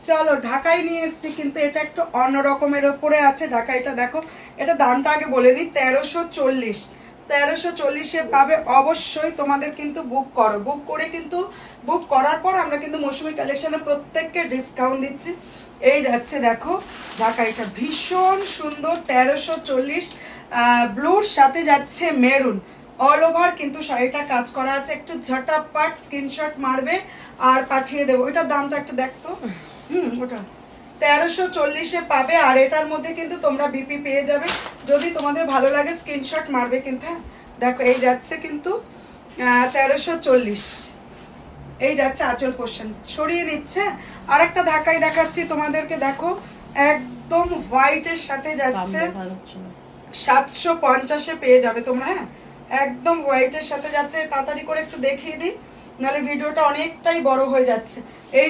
চলো ঢাকাই নিয়ে এসেছি, কিন্তু এটা একটু অন্য রকমের ওপরে আছে। ঢাকাইটা দেখো, এটা দামটা আগে বলে নিই, 1340। 1340-এ পাবে। অবশ্যই তোমাদের কিন্তু বুক করো, বুক করে কিন্তু বুক করার পর আমরা কিন্তু মৌসুমী কালেকশনে প্রত্যেককে ডিসকাউন্ট দিচ্ছি। এই যাচ্ছে দেখো ঢাকাইটা, ভীষণ সুন্দর। 1340, ব্লুর সাথে যাচ্ছে মেরুন, অল ওভার কিন্তু শাড়িটা কাজ করা আছে। একটু ঝটাপট স্ক্রিনশট মারবে আর পাঠিয়ে দেবো। ওইটার দামটা একটু দেখতো। ওটা 1340-এ পাবে। আর এটার মধ্যে কিন্তু তোমরা বিপি পেয়ে যাবে, যদি তোমাদের ভালো লাগে স্ক্রিনশট মারবে কিন্তু। হ্যাঁ দেখো, এই যাচ্ছে কিন্তু 1340। এই যাচ্ছে আঁচল পোর্শন, সরিয়ে নিচ্ছে। আর একটা ঢাকাই দেখাচ্ছি তোমাদেরকে, দেখো একদম হোয়াইটের সাথে যাচ্ছে 750-এ পেয়ে যাবে তোমরা। হ্যাঁ একদম হোয়াইটের সাথে যাচ্ছে। তাড়াতাড়ি করে একটু দেখিয়ে দিই, নাহলে ভিডিওটা অনেকটাই বড় হয়ে যাচ্ছে। এই